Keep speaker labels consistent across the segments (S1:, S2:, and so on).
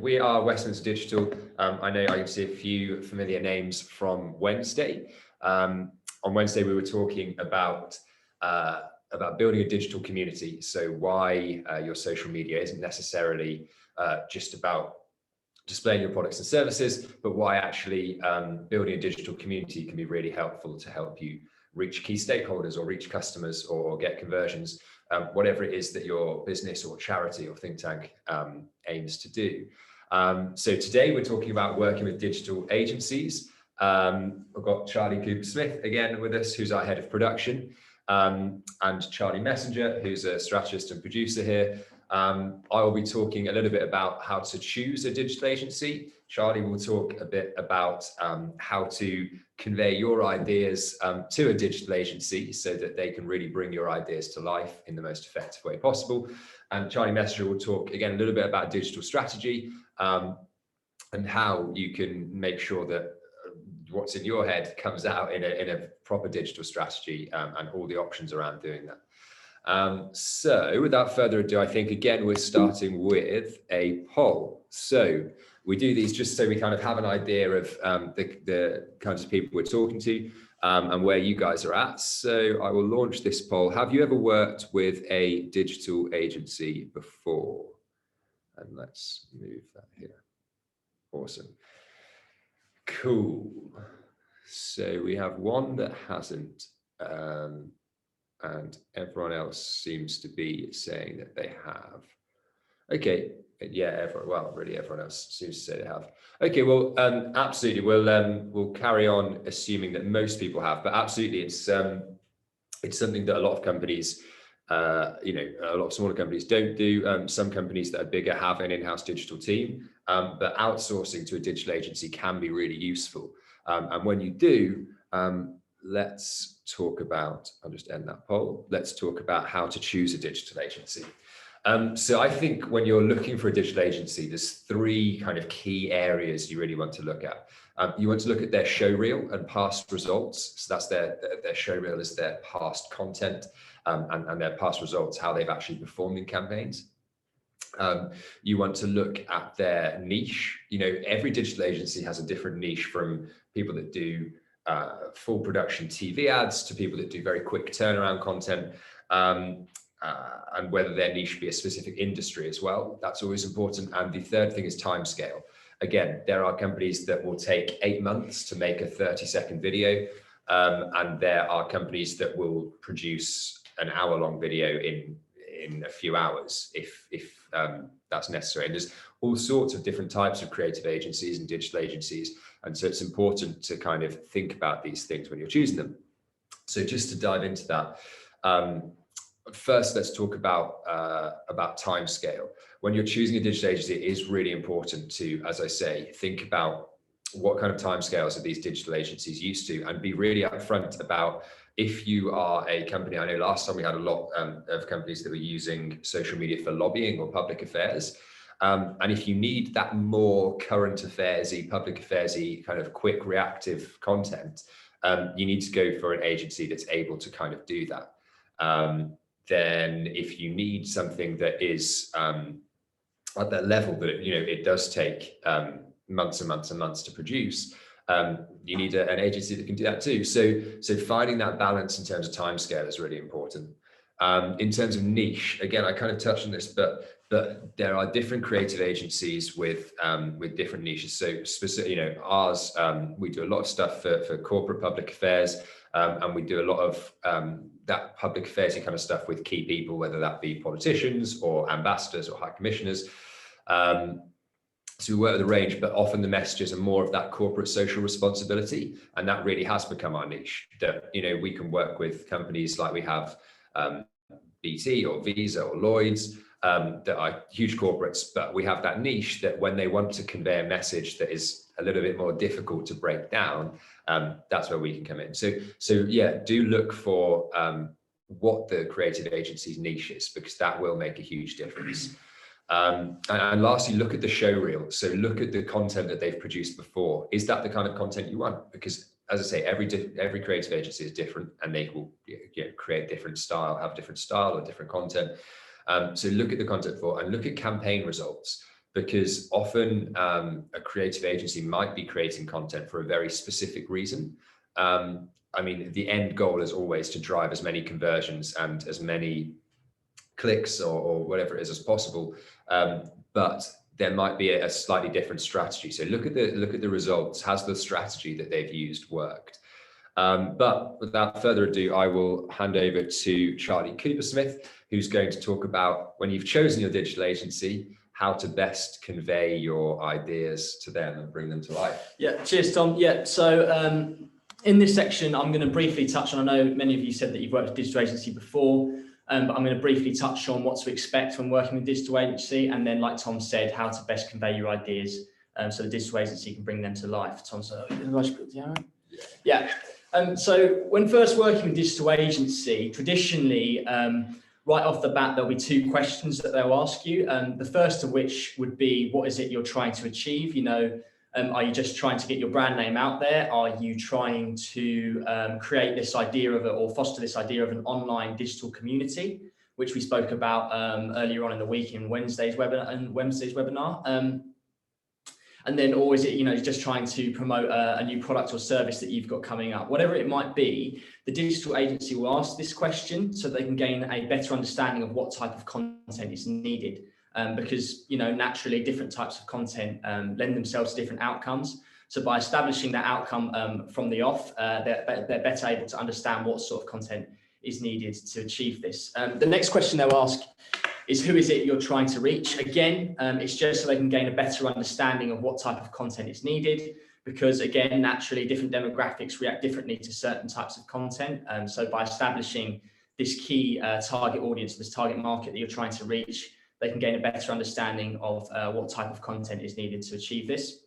S1: We are Westminster Digital. I know I can see a few familiar names from Wednesday. On Wednesday, we were talking about building a digital community. So why your social media isn't necessarily just about displaying your products and services, but why actually building a digital community can be really helpful to help you reach key stakeholders or reach customers or get conversions, whatever it is that your business or charity or think tank aims to do. So today we're talking about working with digital agencies. We've got Charlie Cooper-Smith again with us, who's our head of production, and Charlie Messenger, who's a strategist and producer here. I will be talking a little bit about how to choose a digital agency. Charlie will talk a bit about how to convey your ideas to a digital agency so that they can really bring your ideas to life in the most effective way possible. And Charlie Messenger will talk again a little bit about digital strategy and how you can make sure that what's in your head comes out in a proper digital strategy and all the options around doing that. So without further ado, I think again we're starting with a poll. So we do these just so we kind of have an idea of the kinds of people we're talking to and where you guys are at. So I will launch this poll. Have you ever worked with a digital agency before? And let's move that here. Awesome. Cool. So we have one that hasn't. And everyone else seems to be saying that they have. Okay, yeah, really everyone else seems to say they have. Okay, well, absolutely, we'll carry on assuming that most people have, but absolutely, it's something that a lot of companies, a lot of smaller companies don't do. Some companies that are bigger have an in-house digital team, but outsourcing to a digital agency can be really useful. And when you do, let's talk about, I'll just end that poll. Let's talk about how to choose a digital agency. So I think when you're looking for a digital agency, there's three kind of key areas you really want to look at. You want to look at their show reel and past results. So that's their show reel is their past content and their past results, how they've actually performed in campaigns. You want to look at their niche. Every digital agency has a different niche, from people that do full production TV ads to people that do very quick turnaround content, and whether their niche be a specific industry as well. That's always important. And the third thing is timescale. Again, there are companies that will take 8 months to make a 30-second video, and there are companies that will produce an hour-long video in a few hours if that's necessary. And there's all sorts of different types of creative agencies and digital agencies. And so it's important to kind of think about these things when you're choosing them. So just to dive into that, first, let's talk about timescale. When you're choosing a digital agency, it is really important to, as I say, think about what kind of timescales are these digital agencies used to, and be really upfront about if you are a company. I know last time we had a lot of companies that were using social media for lobbying or public affairs. And if you need that more current affairs-y, public affairs-y kind of quick reactive content, you need to go for an agency that's able to kind of do that. Then if you need something that is at that level that, it does take months and months and months to produce, you need an agency that can do that too. So finding that balance in terms of timescale is really important. In terms of niche, again, I kind of touched on this, but there are different creative agencies with different niches. So specific, ours, we do a lot of stuff for corporate public affairs, and we do a lot of that public affairs kind of stuff with key people, whether that be politicians or ambassadors or high commissioners. So we work with a range, but often the messages are more of that corporate social responsibility, and that really has become our niche. That we can work with companies like we have BT or Visa or Lloyd's, that are huge corporates, but we have that niche that when they want to convey a message that is a little bit more difficult to break down, that's where we can come in. So yeah, do look for what the creative agency's niche is, because that will make a huge difference. And lastly, look at the show reel. So look at the content that they've produced before. Is that the kind of content you want? Because as I say, every creative agency is different, and they will create different style or different content. So look at the content and look at campaign results. because often a creative agency might be creating content for a very specific reason. I mean, the end goal is always to drive as many conversions and as many clicks or whatever it is as possible. But there might be a slightly different strategy. So look at the results. Has the strategy that they've used worked? But without further ado, I will hand over to Charlie Coopersmith, who's going to talk about, when you've chosen your digital agency, how to best convey your ideas to them and bring them to life.
S2: Yeah, cheers, Tom. Yeah, so in this section, I'm going to briefly touch on, I know many of you said that you've worked with a digital agency before, but I'm going to briefly touch on what to expect when working with digital agency, and then, like Tom said, how to best convey your ideas so the digital agency can bring them to life. Tom, so yeah. So when first working with digital agency, traditionally, right off the bat, there'll be two questions that they'll ask you. The first of which would be, what is it you're trying to achieve? You know, are you just trying to get your brand name out there? Are you trying to create this idea of or foster this idea of an online digital community, which we spoke about earlier on in the week in Wednesday's webinar? And then, or is it, you know, just trying to promote a new product or service that you've got coming up? Whatever it might be, the digital agency will ask this question so they can gain a better understanding of what type of content is needed. Because, you know, naturally different types of content lend themselves to different outcomes. So by establishing that outcome from the off, they're better able to understand what sort of content is needed to achieve this. The next question they'll ask is, who is it you're trying to reach? Again, it's just so they can gain a better understanding of what type of content is needed, because again, naturally different demographics react differently to certain types of content. So by establishing this key target audience, this target market that you're trying to reach, they can gain a better understanding of what type of content is needed to achieve this.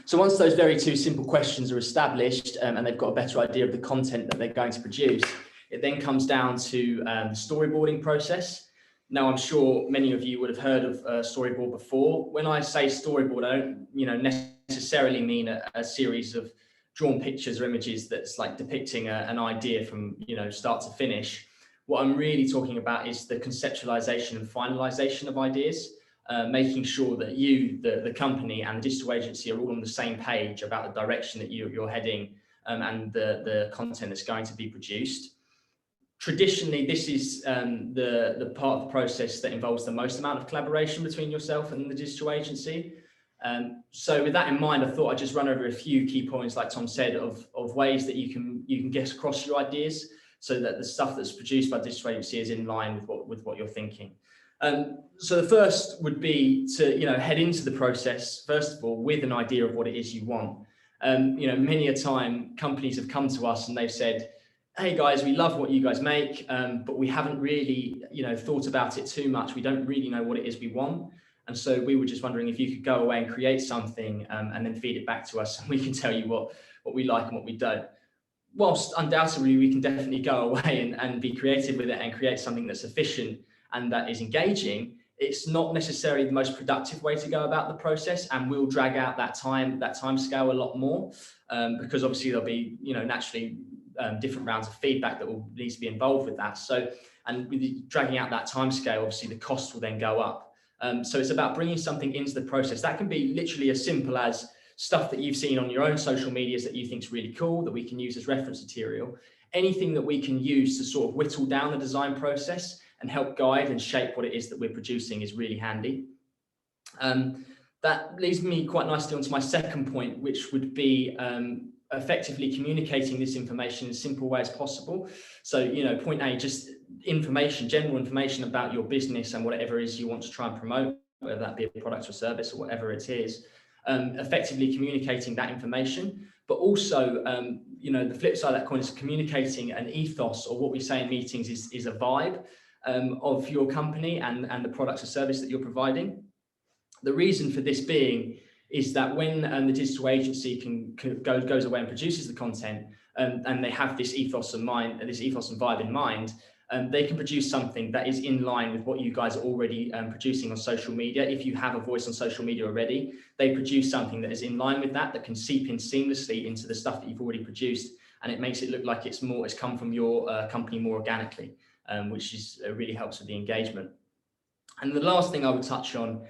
S2: So once those very two simple questions are established and they've got a better idea of the content that they're going to produce, it then comes down to the storyboarding process. Now, I'm sure many of you would have heard of storyboard before. When I say storyboard, I don't, you know, necessarily mean a series of drawn pictures or images that's like depicting an idea from, you know, start to finish. What I'm really talking about is the conceptualization and finalization of ideas, making sure that you, the company and the digital agency are all on the same page about the direction that you're heading and the content that's going to be produced. Traditionally, this is the part of the process that involves the most amount of collaboration between yourself and the digital agency. So with that in mind, I thought I'd just run over a few key points, like Tom said, of ways that you can get across your ideas so that the stuff that's produced by the digital agency is in line with what you're thinking. So the first would be to, you know, head into the process, first of all, with an idea of what it is you want. You know, many a time companies have come to us and they've said, hey guys, we love what you guys make, but we haven't really, you know, thought about it too much. We don't really know what it is we want. And so we were just wondering if you could go away and create something and then feed it back to us, and we can tell you what we like and what we don't. Whilst undoubtedly we can definitely go away and be creative with it and create something that's efficient and that is engaging, it's not necessarily the most productive way to go about the process, and we'll drag out that time scale a lot more because obviously there'll be, you know, naturally different rounds of feedback that will need to be involved with that. So, and with dragging out that time scale, obviously the cost will then go up. So it's about bringing something into the process. That can be literally as simple as stuff that you've seen on your own social medias that you think is really cool, that we can use as reference material. Anything that we can use to sort of whittle down the design process and help guide and shape what it is that we're producing is really handy. That leads me quite nicely onto my second point, which would be effectively communicating this information in as simple way as possible. So, you know, point A, just information, general information about your business and whatever it is you want to try and promote, whether that be a product or service or whatever it is, effectively communicating that information. But also, you know, the flip side of that coin is communicating an ethos, or what we say in meetings is a vibe of your company and the products or service that you're providing. The reason for this being is that when the digital agency goes away and produces the content and they have this ethos and vibe in mind, they can produce something that is in line with what you guys are already producing on social media. If you have a voice on social media already, they produce something that is in line with that can seep in seamlessly into the stuff that you've already produced, and it makes it look like it's come from your company more organically, which really helps with the engagement. And the last thing I would touch on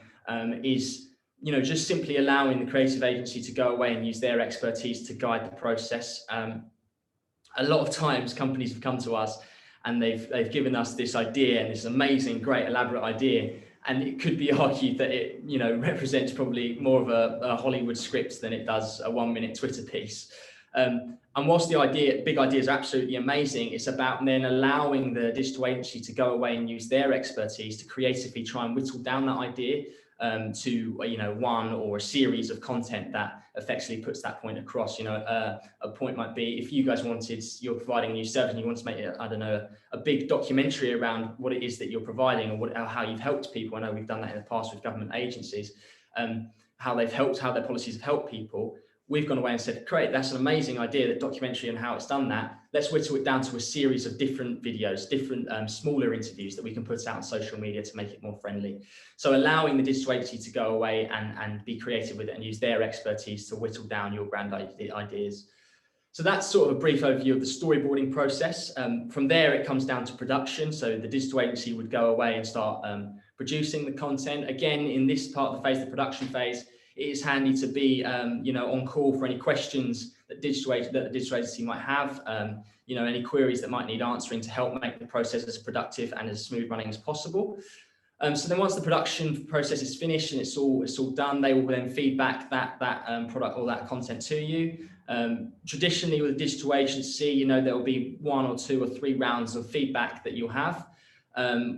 S2: is, you know, just simply allowing the creative agency to go away and use their expertise to guide the process. A lot of times companies have come to us and they've given us this idea, and this amazing, great, elaborate idea, and it could be argued that it, you know, represents probably more of a Hollywood script than it does a 1-minute Twitter piece. And whilst the big idea is absolutely amazing, it's about then allowing the digital agency to go away and use their expertise to creatively try and whittle down that idea to, you know, one or a series of content that effectively puts that point across. You know, a point might be, if you guys wanted, you're providing a new service and you want to make it, I don't know, a big documentary around what it is that you're providing, or how you've helped people. I know we've done that in the past with government agencies, how their policies have helped people. We've gone away and said, great, that's an amazing idea, that documentary and how it's done that. Let's whittle it down to a series of different videos, different smaller interviews that we can put out on social media to make it more friendly. So allowing the digital agency to go away and be creative with it and use their expertise to whittle down your grand ideas. So that's sort of a brief overview of the storyboarding process. From there, it comes down to production. So the digital agency would go away and start producing the content. Again, in this part of the phase, the production phase, it is handy to be, you know, on call for any questions that the digital agency might have, you know, any queries that might need answering to help make the process as productive and as smooth running as possible. So then once the production process is finished and it's all done, they will then feed back that product or that content to you. Traditionally with a digital agency, you know, there will be 1 or 2 or 3 rounds of feedback that you'll have,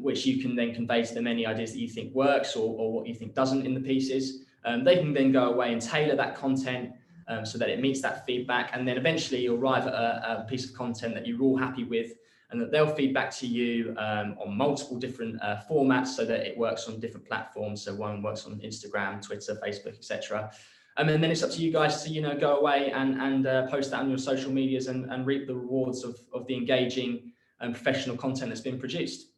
S2: which you can then convey to them any ideas that you think works or what you think doesn't in the pieces. They can then go away and tailor that content so that it meets that feedback, and then eventually you'll arrive at a piece of content that you're all happy with, and that they'll feed back to you on multiple different formats so that it works on different platforms. So one works on Instagram, Twitter, Facebook, etc. And then it's up to you guys to, you know, go away and post that on your social medias and reap the rewards of the engaging and professional content that's been produced.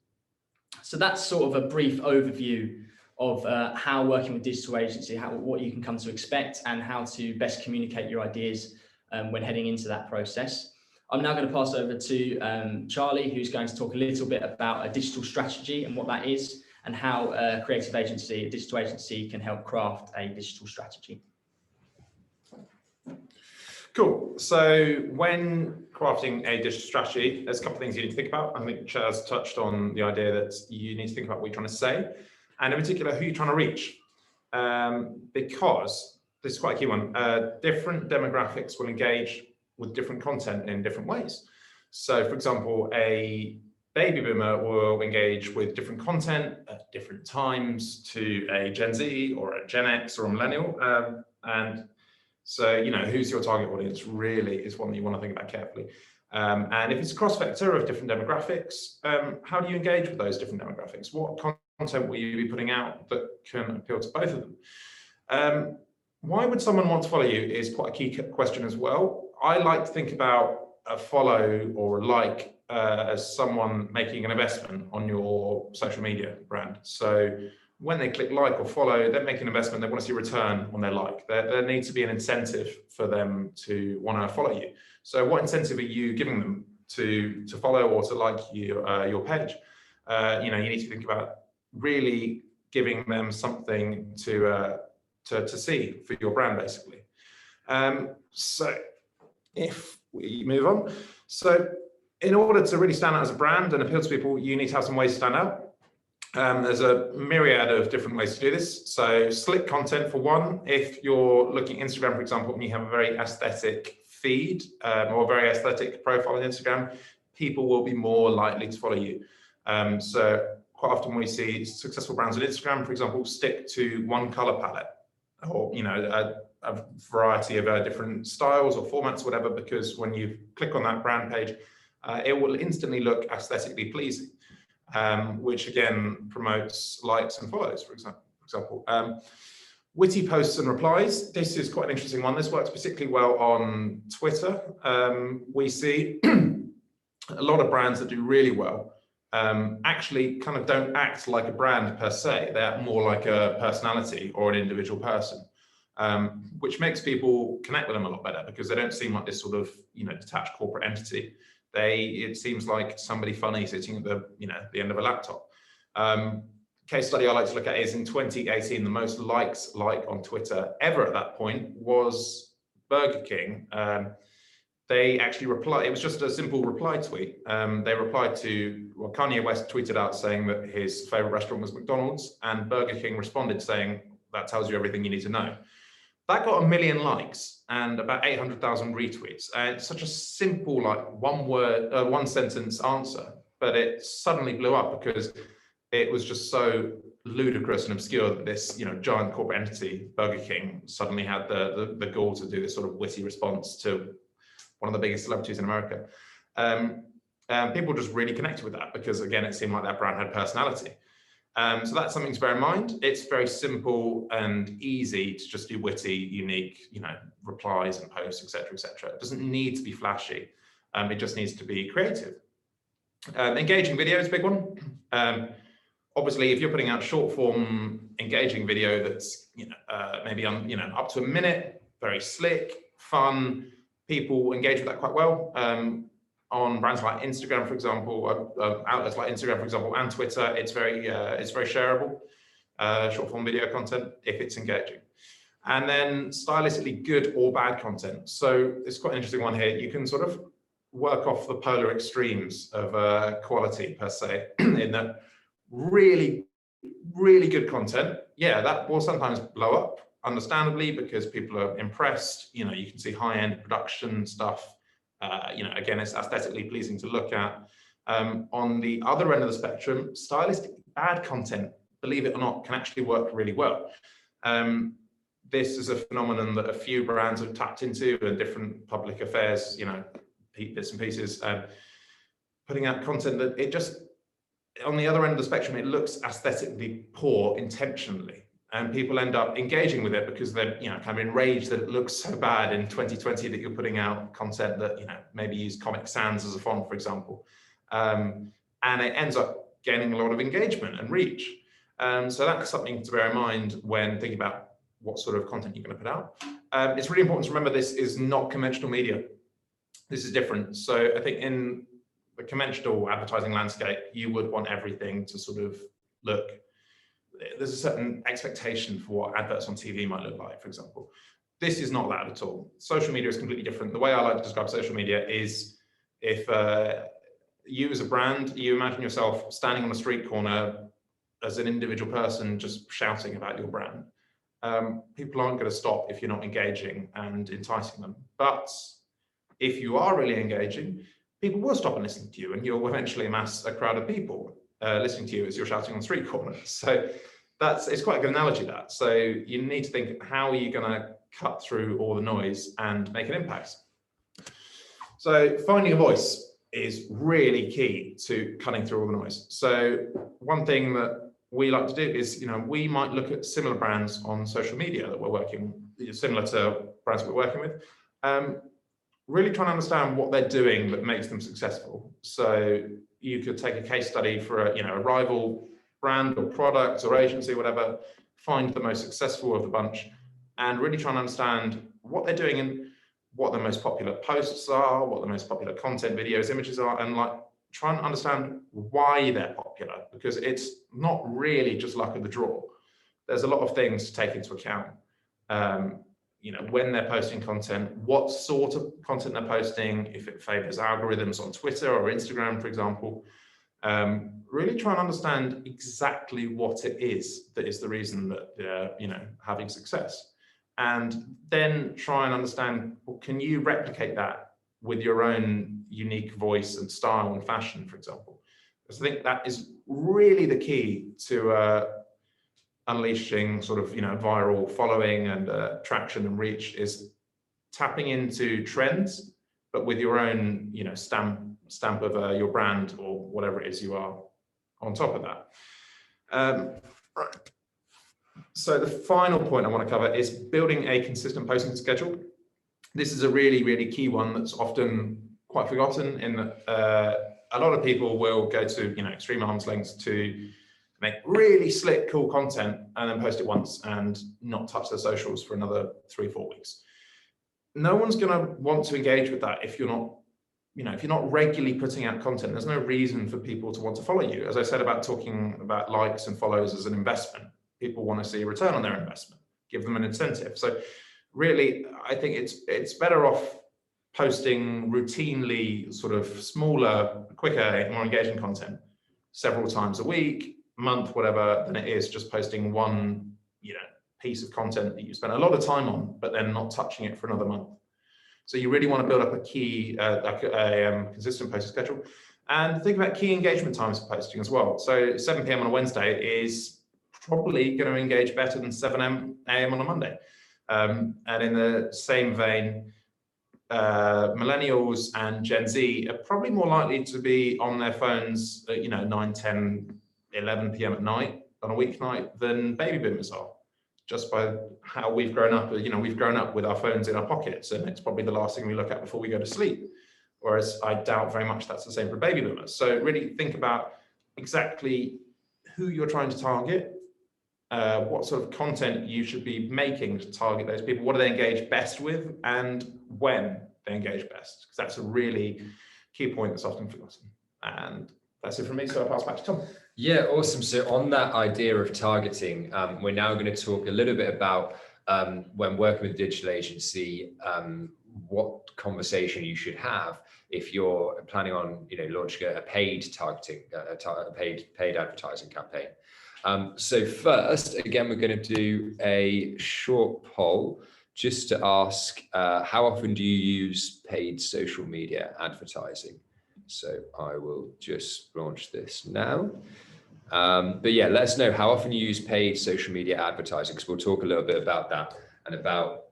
S2: So that's sort of a brief overview of how working with digital agency, what you can come to expect, and how to best communicate your ideas when heading into that process. I'm now going to pass over to Charlie, who's going to talk a little bit about a digital strategy and what that is, and how a digital agency can help craft a digital strategy.
S3: Cool. So when crafting a digital strategy, there's a couple of things you need to think about. I think Chaz touched on the idea that you need to think about what you're trying to say, and in particular, who you're trying to reach. Because this is quite a key one. Different demographics will engage with different content in different ways. So for example, a baby boomer will engage with different content at different times to a Gen Z or a Gen X or a millennial. And so, you know, who's your target audience really is one that you want to think about carefully. And if it's a cross-vector of different demographics, how do you engage with those different demographics? What content will you be putting out that can appeal to both of them? Why would someone want to follow you is quite a key question as well. I like to think about a follow or a like as someone making an investment on your social media brand. So when they click like or follow, they're making an investment, they want to see a return on their like. There needs to be an incentive for them to want to follow you. So what incentive are you giving them to follow or to like your page? You know, you need to think about really giving them something to see for your brand, basically. So if we move on. So in order to really stand out as a brand and appeal to people, you need to have some ways to stand out. There's a myriad of different ways to do this. So slick content for one. If you're looking at Instagram, for example, and you have a very aesthetic feed or a very aesthetic profile on Instagram, people will be more likely to follow you. So quite often we see successful brands on Instagram, for example, stick to one color palette, or, you know, a variety of different styles or formats, whatever, because when you click on that brand page, it will instantly look aesthetically pleasing, which again promotes likes and follows, for example. Witty posts and replies. This is quite an interesting one. This works particularly well on Twitter. We see a lot of brands that do really well actually kind of don't act like a brand per se. They're more like a personality or an individual person, which makes people connect with them a lot better because they don't seem like this sort of, you know, detached corporate entity. It seems like somebody funny sitting at the, you know, the end of a laptop. case study I like to look at is in 2018, the most likes on Twitter ever at that point was Burger King. They actually replied, it was just a simple reply tweet. They replied to, well, Kanye West tweeted out saying that his favorite restaurant was McDonald's, and Burger King responded saying, that tells you everything you need to know. That got 1 million likes and about 800,000 retweets. And it's such a simple, like one sentence answer, but it suddenly blew up because it was just so ludicrous and obscure that this, giant corporate entity, Burger King, suddenly had the gall to do this sort of witty response to one of the biggest celebrities in America. People just really connected with that because, again, it seemed like that brand had personality. So that's something to bear in mind. It's very simple and easy to just do witty, unique, replies and posts, etc., etc. It doesn't need to be flashy. It just needs to be creative. Engaging video is a big one. Obviously, if you're putting out short form engaging video that's maybe up to a minute, very slick, fun, people engage with that quite well. On brands like Instagram, for example, outlets like Instagram, for example, and Twitter, it's very shareable, short form video content if it's engaging. And then stylistically good or bad content. So it's quite an interesting one here. You can sort of work off the polar extremes of quality per se, in that really, really good content, that will sometimes blow up, understandably, because people are impressed. You can see high-end production stuff. Again, it's aesthetically pleasing to look at. On the other end of the spectrum, stylistic bad content, believe it or not, can actually work really well. This is a phenomenon that a few brands have tapped into in different public affairs, bits and pieces, putting out content that it just, on the other end of the spectrum, it looks aesthetically poor intentionally. And people end up engaging with it because they're, kind of enraged that it looks so bad in 2020 that you're putting out content that, maybe use Comic Sans as a font, for example. And it ends up gaining a lot of engagement and reach. So that's something to bear in mind when thinking about what sort of content you're going to put out. It's really important to remember this is not conventional media. This is different. So I think in the conventional advertising landscape, you would want everything to sort of look, there's a certain expectation for what adverts on TV might look like, for example. This is not that at all. Social media is completely different. The way I like to describe social media is if you as a brand, you imagine yourself standing on a street corner as an individual person just shouting about your brand. People aren't going to stop if you're not engaging and enticing them. But if you are really engaging, people will stop and listen to you, and you'll eventually amass a crowd of people listening to you as you're shouting on street corners. So it's quite a good analogy, that. So you need to think, how are you going to cut through all the noise and make an impact? So finding a voice is really key to cutting through all the noise. So one thing that we like to do is, we might look at similar brands on social media that we're working, similar to brands we're working with, really trying to understand what they're doing that makes them successful. So you could take a case study for a rival brand or product or agency, whatever, find the most successful of the bunch, and really try and understand what they're doing and what the most popular posts are, what the most popular content, videos, images are, and try and understand why they're popular, because it's not really just luck of the draw. There's a lot of things to take into account. When they're posting content, what sort of content they're posting, if it favors algorithms on Twitter or Instagram, for example. Really try and understand exactly what it is that is the reason that they're, having success. And then try and understand, well, can you replicate that with your own unique voice and style and fashion, for example? Because I think that is really the key to unleashing sort of viral following and traction and reach, is tapping into trends, but with your own stamp of your brand or whatever it is you are on top of that. Right. So the final point I want to cover is building a consistent posting schedule. This is a really, really key one that's often quite forgotten, in that a lot of people will go to extreme arm's lengths to make really slick, cool content and then post it once and not touch their socials for another 3-4 weeks. No one's going to want to engage with that if you're not if you're not regularly putting out content, there's no reason for people to want to follow you. As I said about talking about likes and follows as an investment, people want to see a return on their investment, give them an incentive. So really, I think it's better off posting routinely sort of smaller, quicker, more engaging content several times a week, month, whatever, than it is just posting one, piece of content that you spend a lot of time on, but then not touching it for another month. So you really want to build up a key, consistent posting schedule, and think about key engagement times for posting as well. So 7 p.m. on a Wednesday is probably going to engage better than 7 a.m. on a Monday. And in the same vein, millennials and Gen Z are probably more likely to be on their phones at 9, 10, 11 p.m. at night on a weeknight than baby boomers are, just by how we've grown up. We've grown up with our phones in our pockets, and it's probably the last thing we look at before we go to sleep. Whereas I doubt very much that's the same for baby boomers. So really think about exactly who you're trying to target, what sort of content you should be making to target those people, what do they engage best with, and when they engage best, because that's a really key point that's often forgotten. And that's it from me, so I'll pass back to Tom.
S1: Yeah, awesome. So on that idea of targeting, we're now going to talk a little bit about when working with a digital agency, what conversation you should have if you're planning on launching a paid targeting, a paid advertising campaign. So first, again, we're going to do a short poll just to ask, how often do you use paid social media advertising? So I will just launch this now. But yeah, let us know how often you use paid social media advertising, because we'll talk a little bit about that and about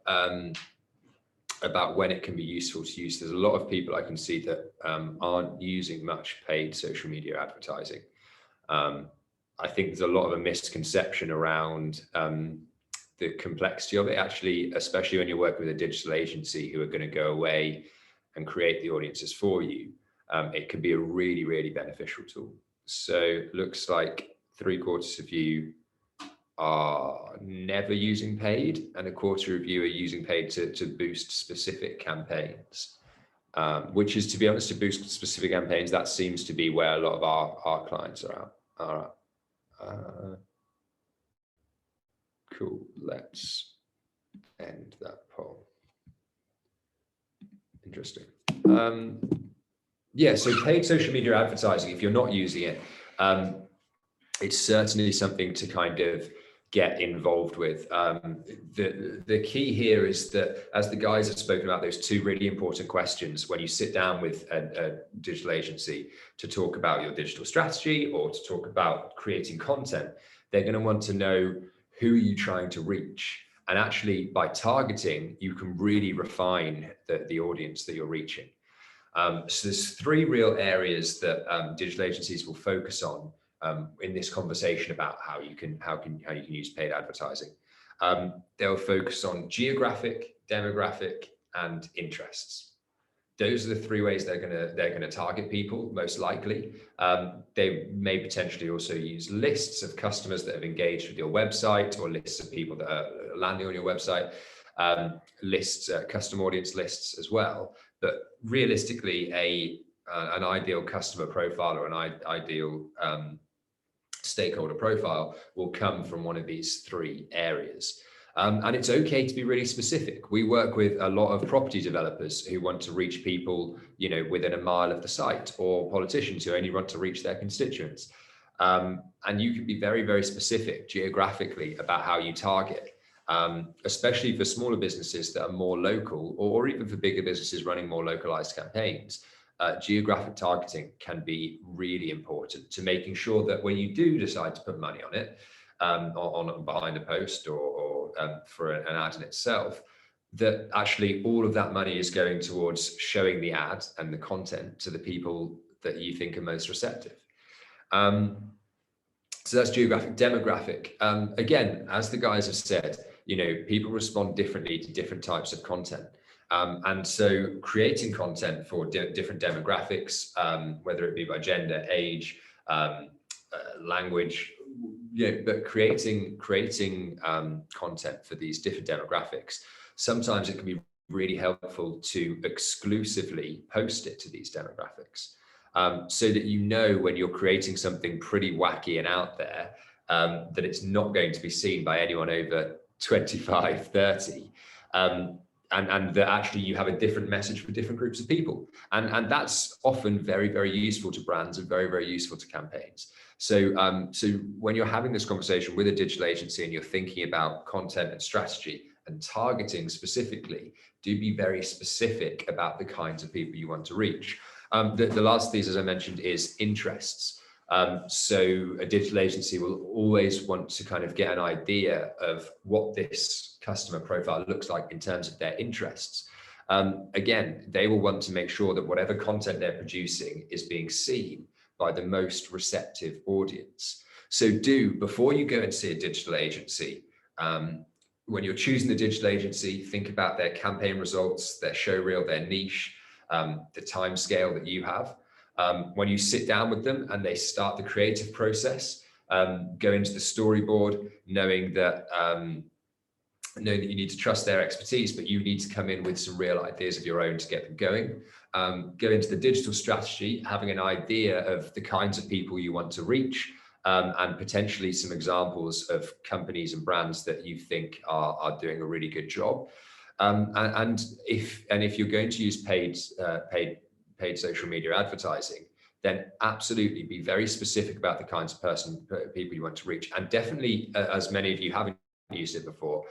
S1: when it can be useful to use. There's a lot of people I can see that aren't using much paid social media advertising. I think there's a lot of a misconception around the complexity of it, actually, especially when you're working with a digital agency who are going to go away and create the audiences for you. It can be a really, really beneficial tool. So looks like 3/4 of you are never using paid, and 1/4 of you are using paid to boost specific campaigns, which is, to be honest, to boost specific campaigns, that seems to be where a lot of our clients are at. Cool, let's end that poll. Interesting. Yeah, so paid social media advertising, if you're not using it, it's certainly something to kind of get involved with. The key here is that, as the guys have spoken about, those two really important questions when you sit down with a digital agency to talk about your digital strategy or to talk about creating content, they're going to want to know who you're trying to reach. And actually, by targeting, you can really refine the audience that you're reaching. So there's 3 real areas that digital agencies will focus on in this conversation about how you can use paid advertising. They'll focus on geographic, demographic, and interests. Those are the 3 ways they're gonna target people, most likely. They may potentially also use lists of customers that have engaged with your website, or lists of people that are landing on your website, custom audience lists as well. But realistically, an ideal customer profile or an ideal stakeholder profile will come from one of these 3 areas. And it's okay to be really specific. We work with a lot of property developers who want to reach people, within a mile of the site, or politicians who only want to reach their constituents. And you can be very, very specific geographically about how you target, especially for smaller businesses that are more local, or even for bigger businesses running more localized campaigns. Geographic targeting can be really important to making sure that when you do decide to put money on it, behind a post or for an ad in itself, that actually all of that money is going towards showing the ad and the content to the people that you think are most receptive. So that's geographic. Demographic. Again, as the guys have said, people respond differently to different types of content. And so creating content for different demographics, whether it be by gender, age, language, but creating content for these different demographics, sometimes it can be really helpful to exclusively post it to these demographics, so that you know when you're creating something pretty wacky and out there, that it's not going to be seen by anyone over 25, 30. And that actually you have a different message for different groups of people. And that's often very, very useful to brands and very, very useful to campaigns. So, so when you're having this conversation with a digital agency and you're thinking about content and strategy and targeting specifically, do be very specific about the kinds of people you want to reach. The last of these, as I mentioned, is interests. So a digital agency will always want to kind of get an idea of what this customer profile looks like in terms of their interests. Again, they will want to make sure that whatever content they're producing is being seen by the most receptive audience. So before you go and see a digital agency, when you're choosing the digital agency, think about their campaign results, their show reel, their niche, the time scale that you have. When you sit down with them and they start the creative process, go into the storyboard, knowing that you need to trust their expertise, but you need to come in with some real ideas of your own to get them going. Go into the digital strategy, having an idea of the kinds of people you want to reach, and potentially some examples of companies and brands that you think are doing a really good job. And if you're going to use paid social media advertising, then absolutely be very specific about the kinds of people you want to reach. And definitely, as many of you haven't used it before,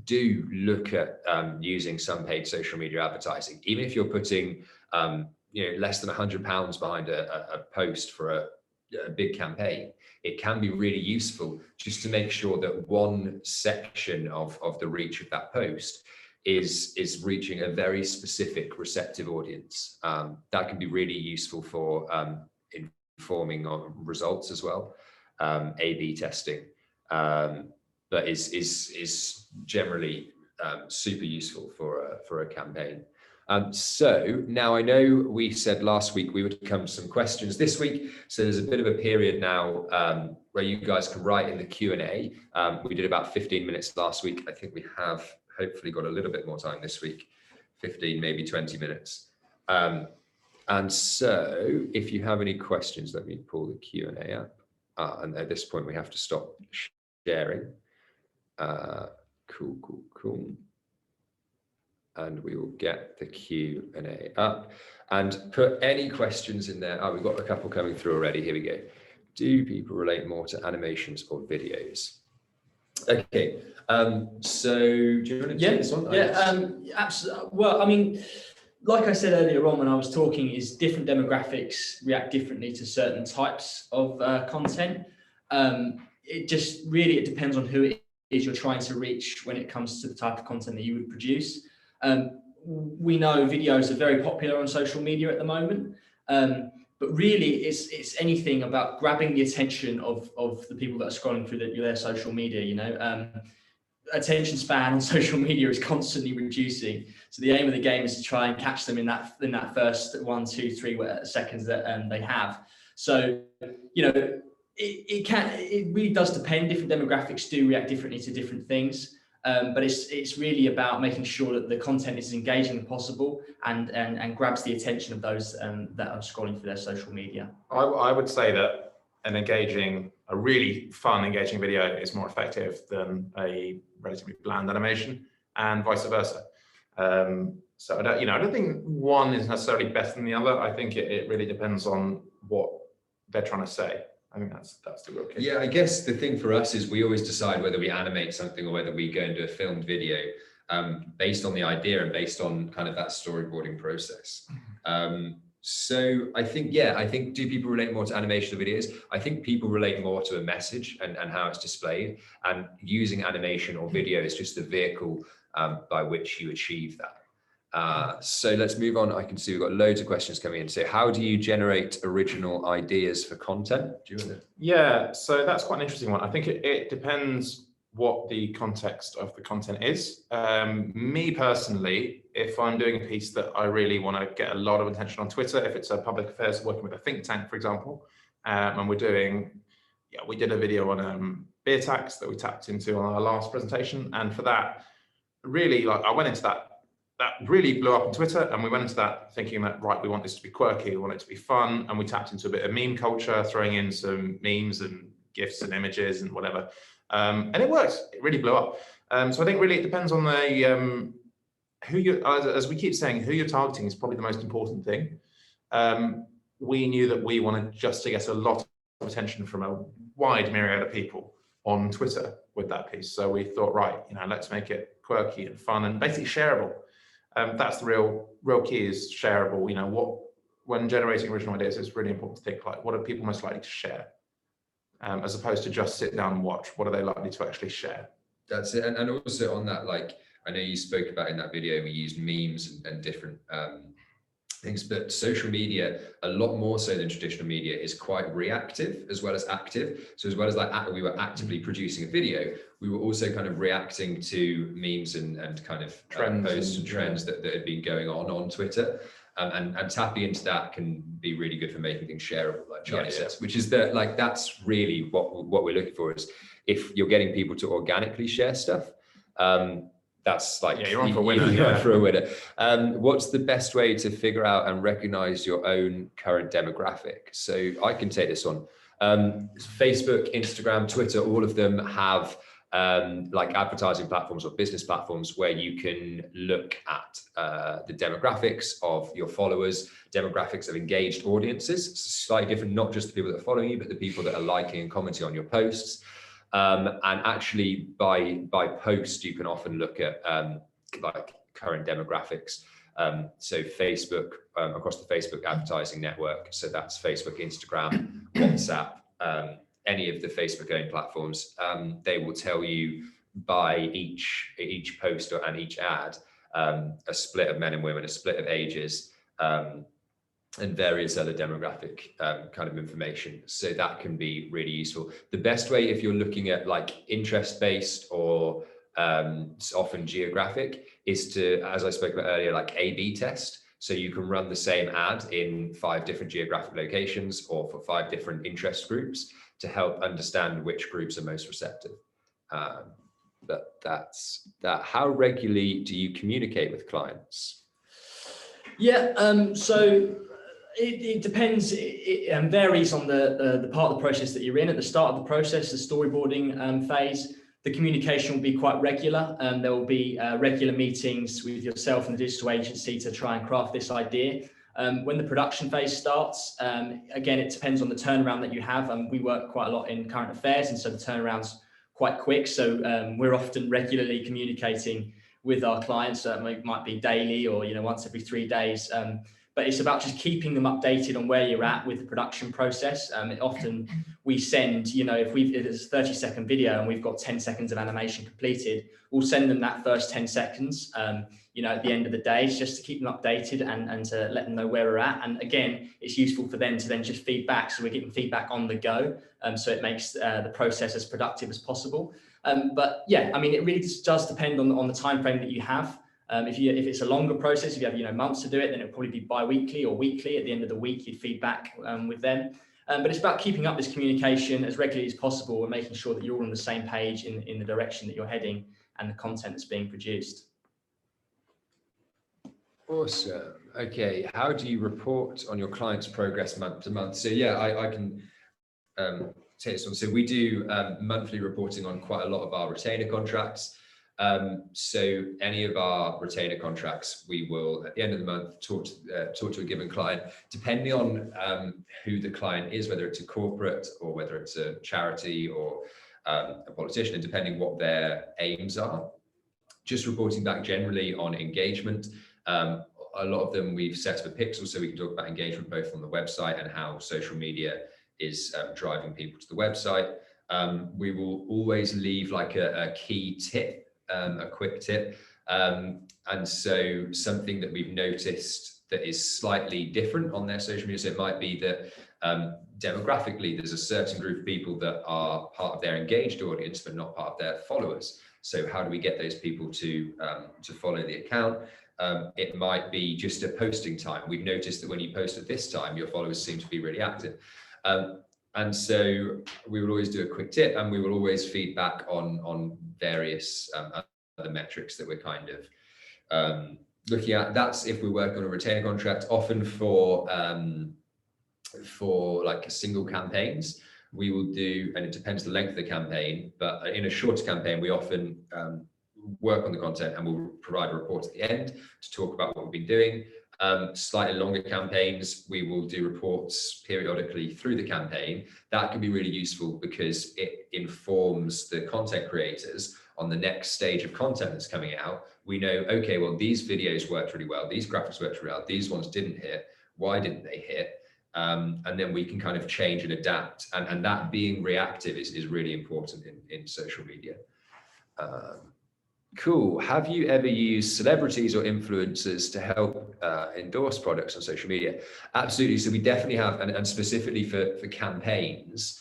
S1: do look at using some paid social media advertising. Even if you're putting less than £100 behind a post for a big campaign, it can be really useful just to make sure that one section of the reach of that post is reaching a very specific receptive audience. That can be really useful for informing on results as well, A/B testing, but is generally super useful for a campaign. So now I know we said last week we would come to some questions this week. So there's a bit of a period now where you guys can write in the Q&A. We did about 15 minutes last week. I think we have hopefully got a little bit more time this week, 15, maybe 20 minutes. And so if you have any questions, let me pull the Q&A up. And at this point we have to stop sharing. Cool. And we will get the Q&A up and put any questions in there. Oh, we've got a couple coming through already. Here we go. Do people relate more to animations or videos? Okay. So do you want to take this one?
S2: Absolutely. Well, I mean, like I said earlier on when I was talking, is different demographics react differently to certain types of content. It depends on who it is you're trying to reach when it comes to the type of content that you would produce. We know videos are very popular on social media at the moment, but really it's anything about grabbing the attention of the people that are scrolling through their social media. Attention span on social media is constantly reducing, so the aim of the game is to try and catch them in that first 1, 2, 3 seconds that they have. So it really does depend. Different demographics do react differently to different things. But it's really about making sure that the content is as engaging as possible and grabs the attention of those that are scrolling through their social media.
S3: I would say that a really fun, engaging video is more effective than a relatively bland animation, and vice versa. So I don't think one is necessarily better than the other. I think it really depends on what they're trying to say. I think that's the real key.
S1: Yeah, I guess the thing for us is we always decide whether we animate something or whether we go and do a filmed video based on the idea and based on kind of that storyboarding process. So I think do people relate more to animation or videos? I think people relate more to a message and how it's displayed, and using animation or video is just the vehicle by which you achieve that. So let's move on. I can see we've got loads of questions coming in. So how do you generate original ideas for content? Do you want to?
S3: Yeah, so that's quite an interesting one. I think it depends what the context of the content is. Me personally, if I'm doing a piece that I really want to get a lot of attention on Twitter, if it's a public affairs working with a think tank, for example, and we did a video on beer tax that we tapped into on our last presentation. And for that, really, like, I went into that really blew up on Twitter, and we went into that thinking that, right, we want this to be quirky, we want it to be fun, and we tapped into a bit of meme culture, throwing in some memes and GIFs and images and whatever, and it worked. It really blew up. So I think really it depends on the who you, as we keep saying, who you're targeting is probably the most important thing. We knew that we wanted just to get a lot of attention from a wide myriad of people on Twitter with that piece. So we thought, right, let's make it quirky and fun and basically shareable. That's the real key, is shareable. When generating original ideas, it's really important to think, like, what are people most likely to share, as opposed to just sit down and watch. What are they likely to actually share?
S1: That's it. And also on that, like, I know you spoke about in that video, we used memes and different things, but social media, a lot more so than traditional media, is quite reactive as well as active. So as well as like we were actively producing a video, we were also kind of reacting to memes and kind of posts and trends that had been going on Twitter. And tapping into that can be really good for making things shareable, like Charlie says, which is that's really what we're looking for, is if you're getting people to organically share stuff, that's like,
S3: you're on for a winner.
S1: You're on for a winner. What's the best way to figure out and recognize your own current demographic? So I can take this on. Facebook, Instagram, Twitter, all of them have like advertising platforms or business platforms where you can look at the demographics of your followers, demographics of engaged audiences. It's slightly different, not just the people that are following you, but the people that are liking and commenting on your posts. And actually by post, you can often look at like current demographics. So Facebook, across the Facebook advertising network, so that's Facebook, Instagram, WhatsApp, any of the Facebook owned platforms, they will tell you by each post and each ad, a split of men and women, a split of ages, and various other demographic kind of information. So that can be really useful. The best way, if you're looking at like interest-based or often geographic, is to, as I spoke about earlier, like A/B test. So you can run the same ad in 5 different geographic locations or for 5 different interest groups to help understand which groups are most receptive. But that's that. How regularly do you communicate with clients?
S2: Yeah, so it depends. It varies on the part of the process that you're in. At the start of the process, the storyboarding phase, the communication will be quite regular. There will be regular meetings with yourself and the digital agency to try and craft this idea. When the production phase starts, again, it depends on the turnaround that you have. We work quite a lot in current affairs, and so the turnaround's quite quick. So we're often regularly communicating with our clients. It might be daily or once every 3 days. But it's about just keeping them updated on where you're at with the production process. Often we send, if it's a 30-second video and we've got 10 seconds of animation completed, we'll send them that first 10 seconds, at the end of the day, just to keep them updated and to let them know where we're at. And again, it's useful for them to then just feedback. So we're getting feedback on the go. So it makes the process as productive as possible. But yeah, I mean, it really just does depend on the time frame that you have. If it's a longer process, if you have months to do it, then it'll probably be bi-weekly or weekly. At the end of the week, you'd feedback with them. But it's about keeping up this communication as regularly as possible and making sure that you're all on the same page in the direction that you're heading and the content that's being produced.
S1: Awesome. Okay, how do you report on your client's progress month to month? So yeah, I can take this one. So we do monthly reporting on quite a lot of our retainer contracts. So any of our retainer contracts, we will at the end of the month talk to a given client, depending on who the client is, whether it's a corporate or whether it's a charity or a politician, and depending what their aims are. Just reporting back generally on engagement. A lot of them we've set up a pixel so we can talk about engagement both on the website and how social media is driving people to the website. We will always leave like a key tip, a quick tip. And so something that we've noticed that is slightly different on their social media. So it might be that demographically, there's a certain group of people that are part of their engaged audience, but not part of their followers. So how do we get those people to follow the account? It might be just a posting time. We've noticed that when you post at this time, your followers seem to be really active. And so we will always do a quick tip, and we will always feedback on various other the metrics that we're kind of looking at. That's if we work on a retainer contract. Often for like a single campaigns, we will do, and it depends the length of the campaign, but in a shorter campaign, we often work on the content and we'll provide a report at the end to talk about what we've been doing. Slightly longer campaigns, we will do reports periodically through the campaign. That can be really useful because it informs the content creators on the next stage of content that's coming out. We know, okay, well, these videos worked really well, these graphics worked really well, these ones didn't hit. Why didn't they hit? And then we can kind of change and adapt. And that being reactive is really important in social media. Cool. Have you ever used celebrities or influencers to help endorse products on social media? Absolutely. So we definitely have, and specifically for campaigns,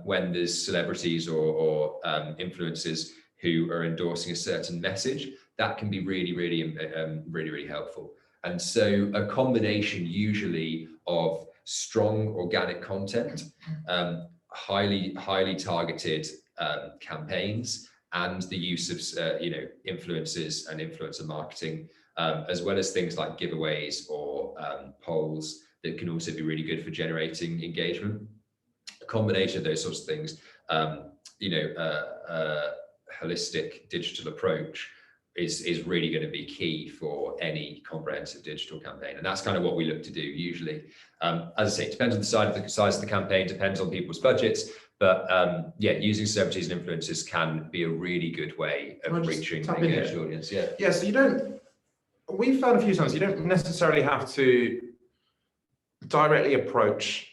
S1: when there's celebrities or influencers who are endorsing a certain message, that can be really helpful. And so a combination usually of strong organic content, highly targeted campaigns, and the use of influencers and influencer marketing, as well as things like giveaways or polls that can also be really good for generating engagement. A combination of those sorts of things, holistic digital approach is really going to be key for any comprehensive digital campaign. And that's kind of what we look to do usually. As I say, it depends on the size of the campaign, depends on people's budgets, but using celebrities and influencers can be a really good way of reaching an engaged audience.
S3: Yeah, so we've found a few times you don't necessarily have to directly approach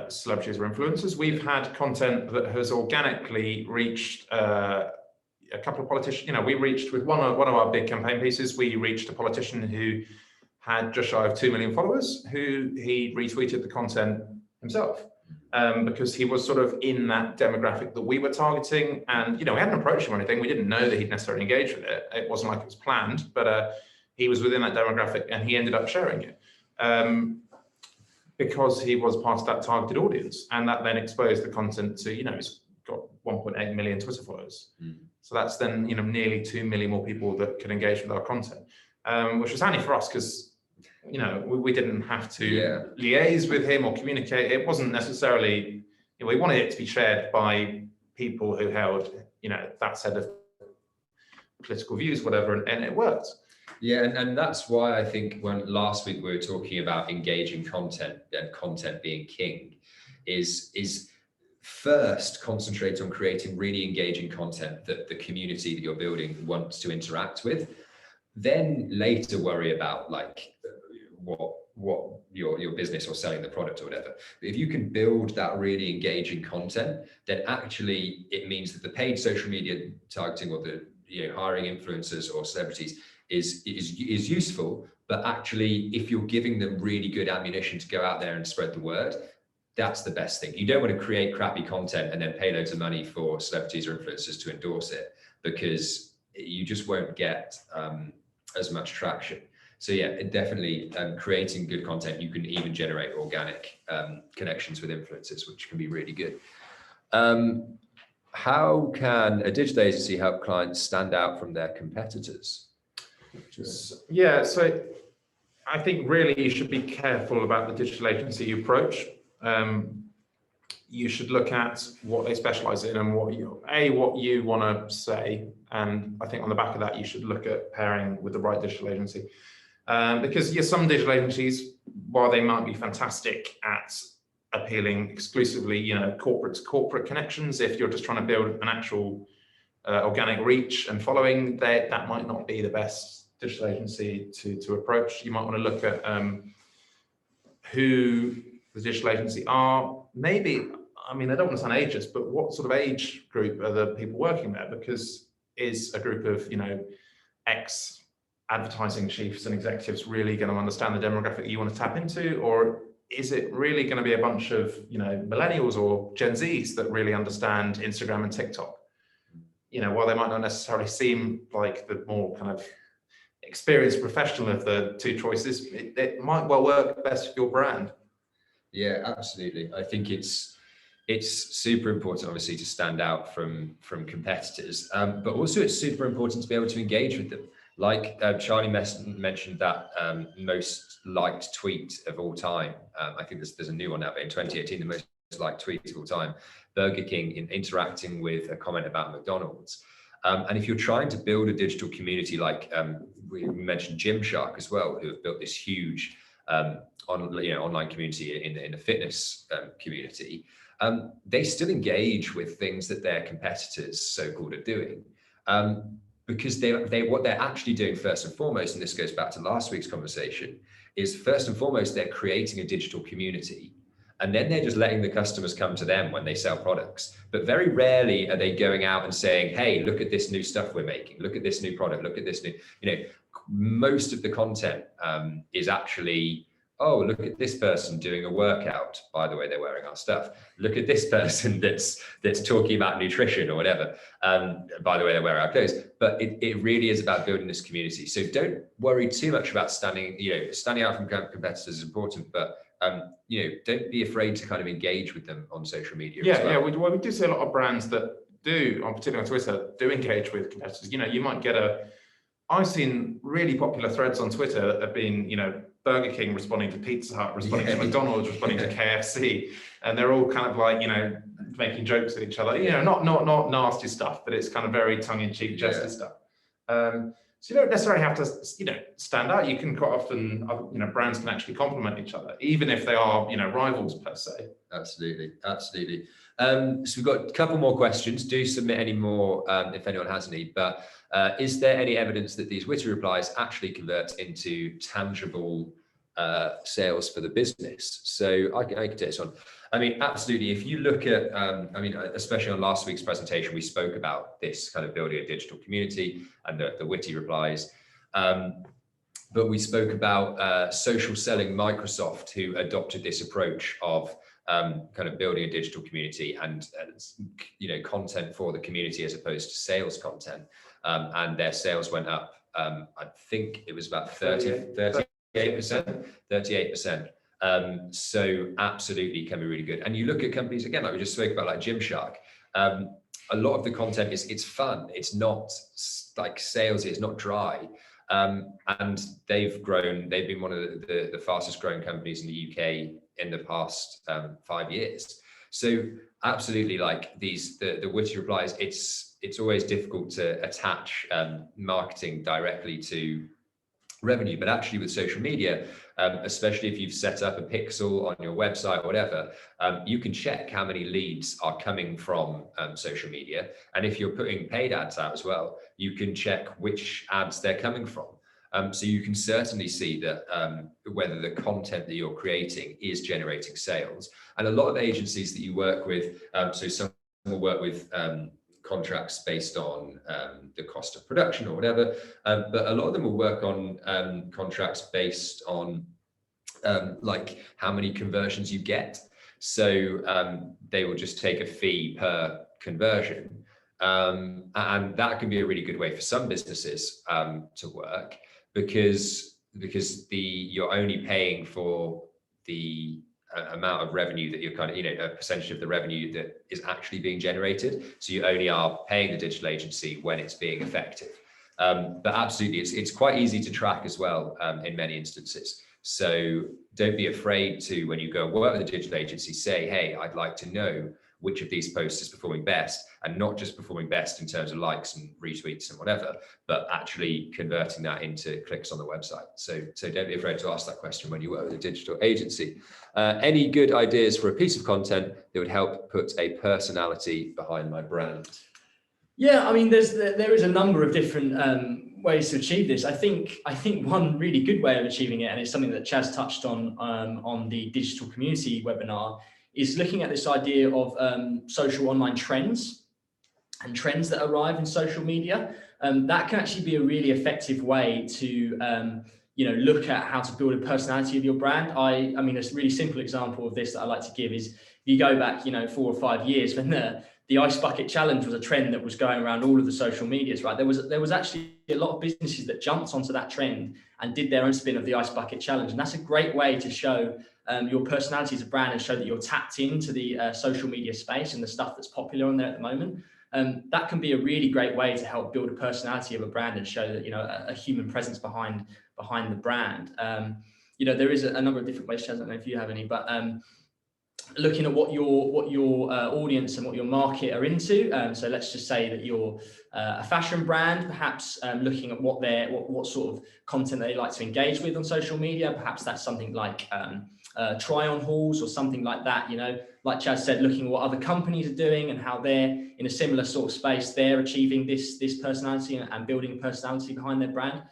S3: celebrities or influencers. We've had content that has organically reached a couple of politicians. We reached with one of our big campaign pieces, we reached a politician who had just shy of 2 million followers, who he retweeted the content himself, because he was sort of in that demographic that we were targeting. And, we hadn't approached him or anything. We didn't know that he'd necessarily engage with it. It wasn't like it was planned, but he was within that demographic and he ended up sharing it because he was part of that targeted audience. And that then exposed the content to, he's got 1.8 million Twitter followers. So that's then, nearly 2 million more people that could engage with our content, which was handy for us because, we didn't have to liaise with him or communicate. It wasn't necessarily, we wanted it to be shared by people who held, that set of political views, whatever, and it worked.
S1: Yeah, and that's why I think when last week we were talking about engaging content and content being king, is first concentrate on creating really engaging content that the community that you're building wants to interact with. Then later worry about like what your business or selling the product or whatever. But if you can build that really engaging content, then actually it means that the paid social media targeting or the hiring influencers or celebrities is useful. But actually, if you're giving them really good ammunition to go out there and spread the word, that's the best thing. You don't want to create crappy content and then pay loads of money for celebrities or influencers to endorse it, because you just won't get as much traction. So yeah, definitely creating good content. You can even generate organic connections with influencers, which can be really good. How can a digital agency help clients stand out from their competitors?
S3: Yeah, so I think really you should be careful about the digital agency you approach. You should look at what they specialize in and what you want to say. And I think on the back of that, you should look at pairing with the right digital agency. Because some digital agencies, while they might be fantastic at appealing exclusively, corporate to corporate connections, if you're just trying to build an actual organic reach and following, that might not be the best digital agency to approach. You might want to look at who the digital agency are. Maybe, I don't want to sound ageist, but what sort of age group are the people working there? Because is a group of, ex advertising chiefs and executives really going to understand the demographic you want to tap into? Or is it really going to be a bunch of, millennials or Gen Zs that really understand Instagram and TikTok? While they might not necessarily seem like the more kind of experienced professional of the two choices, it might well work best for your brand.
S1: Yeah, absolutely. I think it's it's super important, obviously, to stand out from competitors, but also it's super important to be able to engage with them. Like Charlie mentioned that most liked tweet of all time. I think there's a new one now, but in 2018, the most liked tweet of all time, Burger King interacting with a comment about McDonald's. And if you're trying to build a digital community, like we mentioned Gymshark as well, who have built this huge online community in the fitness community, they still engage with things that their competitors, so-called, are doing. Because what they're actually doing first and foremost, and this goes back to last week's conversation, is first and foremost, they're creating a digital community. And then they're just letting the customers come to them when they sell products. But very rarely are they going out and saying, hey, look at this new stuff we're making. Look at this new product. Look at this new, most of the content is actually, oh, look at this person doing a workout. By the way, they're wearing our stuff. Look at this person that's talking about nutrition or whatever. By the way, they wear our clothes. But it really is about building this community. So don't worry too much about standing out from competitors is important, but don't be afraid to kind of engage with them on social media.
S3: We do see a lot of brands that do, particularly on Twitter, do engage with competitors. You might get I've seen really popular threads on Twitter that have been, Burger King responding to Pizza Hut, responding to McDonald's, responding to KFC, and they're all kind of like, making jokes at each other. Not nasty stuff, but it's kind of very tongue-in-cheek, jesty stuff. So you don't necessarily have to, stand out. You can quite often, brands can actually complement each other, even if they are, rivals per se.
S1: Absolutely. So we've got a couple more questions. Do submit any more if anyone has any. But is there any evidence that these witty replies actually convert into tangible sales for the business? So I can take this on. I mean, absolutely. If you look at, especially on last week's presentation, we spoke about this kind of building a digital community and the witty replies. But we spoke about social selling Microsoft, who adopted this approach of kind of building a digital community and content for the community as opposed to sales content. And their sales went up, I think it was about 38%. So absolutely can be really good. And you look at companies, again, like we just spoke about, like Gymshark, a lot of the content it's fun. It's not like salesy, it's not dry. And they've been one of the fastest growing companies in the UK in the past 5 years. So absolutely, like the witty replies, it's always difficult to attach marketing directly to revenue, but actually with social media, especially if you've set up a pixel on your website or whatever, you can check how many leads are coming from social media. And if you're putting paid ads out as well, you can check which ads they're coming from. So you can certainly see that whether the content that you're creating is generating sales. And a lot of agencies that you work with, so some will work with contracts based on the cost of production or whatever, but a lot of them will work on contracts based on like how many conversions you get. So they will just take a fee per conversion, and that can be a really good way for some businesses to work, because you're only paying for the amount of revenue that you're kind of, a percentage of the revenue that is actually being generated. So you only are paying the digital agency when it's being effective. But absolutely, it's quite easy to track as well in many instances. So don't be afraid to, when you go work with a digital agency, say, hey, I'd like to know which of these posts is performing best, and not just performing best in terms of likes and retweets and whatever, but actually converting that into clicks on the website. So don't be afraid to ask that question when you work with a digital agency. Any good ideas for a piece of content that would help put a personality behind my brand?
S2: Yeah, I mean, there is a number of different ways to achieve this. I think one really good way of achieving it, and it's something that Chaz touched on the digital community webinar, is looking at this idea of social online trends and trends that arrive in social media. That can actually be a really effective way to look at how to build a personality of your brand. I mean, a really simple example of this that I like to give is, if you go back 4 or 5 years, when the ice bucket challenge was a trend that was going around all of the social medias, right? There was actually a lot of businesses that jumped onto that trend and did their own spin of the ice bucket challenge. And that's a great way to show your personality as a brand and show that you're tapped into the social media space and the stuff that's popular on there at the moment. That can be a really great way to help build a personality of a brand and show that, you know, a human presence behind the brand. You know, there is a number of different ways. I don't know if you have any, but looking at what your audience and what your market are into. So let's just say that you're a fashion brand, perhaps looking at what sort of content they like to engage with on social media. Perhaps that's something like try on hauls or something like that. You know, like Chaz said, looking at what other companies are doing and how they're in a similar sort of space, they're achieving this personality and building a personality behind their brand.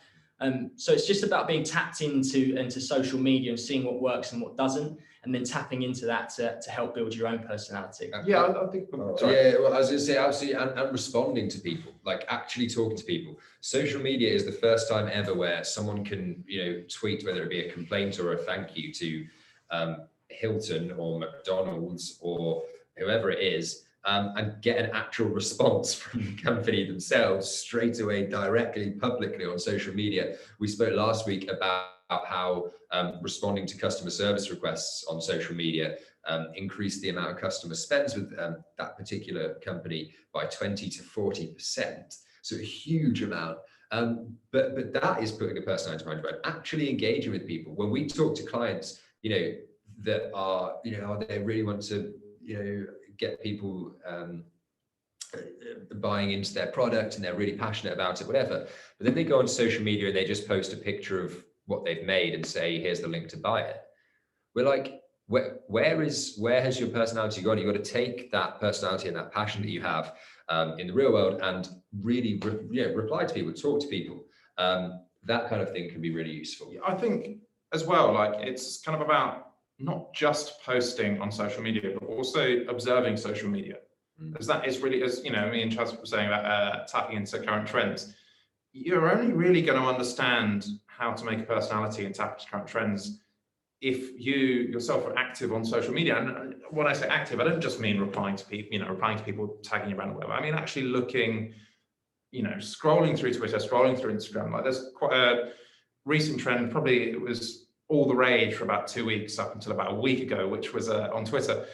S2: So it's just about being tapped into social media and seeing what works and what doesn't, and then tapping into that to help build your own personality.
S3: Yeah, I think.
S1: Yeah, well, I was going to say absolutely, and responding to people, like actually talking to people. Social media is the first time ever where someone can, you know, tweet, whether it be a complaint or a thank you to Hilton or McDonald's or whoever it is, and get an actual response from the company themselves straight away, directly, publicly on social media. We spoke last week about how responding to customer service requests on social media increased the amount of customer spends with that particular company by 20 to 40%. So a huge amount. But that is putting a personality behind your brand, actually engaging with people. When we talk to clients, you know, that are, you know, they really want to, you know, get people buying into their product and they're really passionate about it, whatever. But then they go on social media and they just post a picture of what they've made and say, here's the link to buy it. We're like, where has your personality gone? You've got to take that personality and that passion that you have in the real world and really reply to people, talk to people. That kind of thing can be really useful.
S3: I think as well, like it's kind of about not just posting on social media, but also observing social media. Because that is really, as you know, me and Chaz were saying about tapping into current trends. You're only really going to understand how to make a personality and tap into current trends if you yourself are active on social media. And when I say active, I don't just mean replying to people, you know, replying to people, tagging your brand or whatever. I mean actually looking, you know, scrolling through Twitter, scrolling through Instagram. Like there's quite a recent trend, probably it was all the rage for about 2 weeks up until about a week ago, which was on Twitter,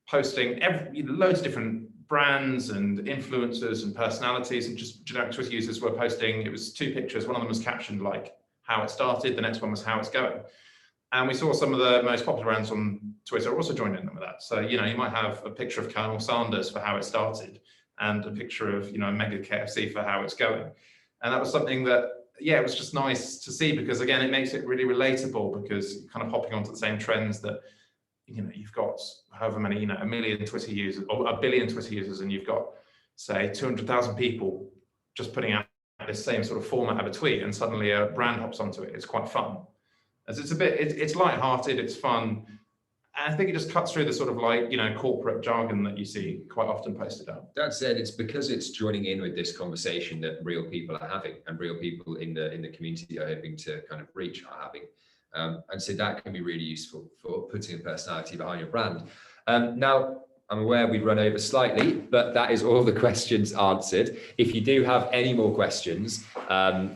S3: posting loads of different brands and influencers and personalities, and just generic Twitter users were posting. It was 2 pictures. One of them was captioned like how it started. The next one was how it's going. And we saw some of the most popular brands on Twitter also joining them with that. So, you know, you might have a picture of Colonel Sanders for how it started and a picture of, you know, Mega KFC for how it's going. And that was something that, yeah, it was just nice to see, because again, it makes it really relatable, because you're kind of hopping onto the same trends that, you know, you've got however many, you know, 1 million Twitter users or 1 billion Twitter users, and you've got, say, 200,000 people just putting out this same sort of format of a tweet, and suddenly a brand hops onto it. It's quite fun. As it's a bit, it's light-hearted, it's fun. And I think it just cuts through the sort of like, you know, corporate jargon that you see quite often posted out.
S1: That said, it's because it's joining in with this conversation that real people are having, and real people in the community are hoping to kind of reach are having. And so that can be really useful for putting a personality behind your brand. Now, I'm aware we've run over slightly, but that is all the questions answered. If you do have any more questions,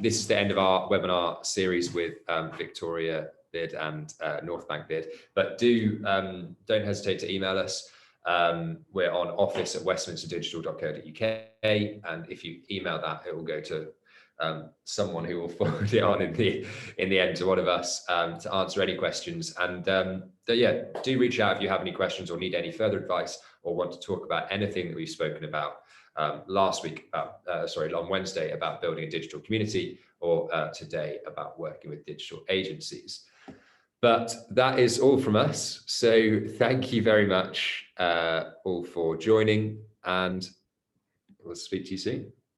S1: this is the end of our webinar series with Victoria Bid and North Bank Bid, but don't hesitate to email us. We're on office@westminsterdigital.co.uk, and if you email that, it will go to someone who will forward it on in the end to one of us to answer any questions. And yeah, do reach out if you have any questions or need any further advice or want to talk about anything that we've spoken about last week, on Wednesday, about building a digital community, or today about working with digital agencies. But that is all from us. So thank you very much all for joining, and we'll speak to you soon.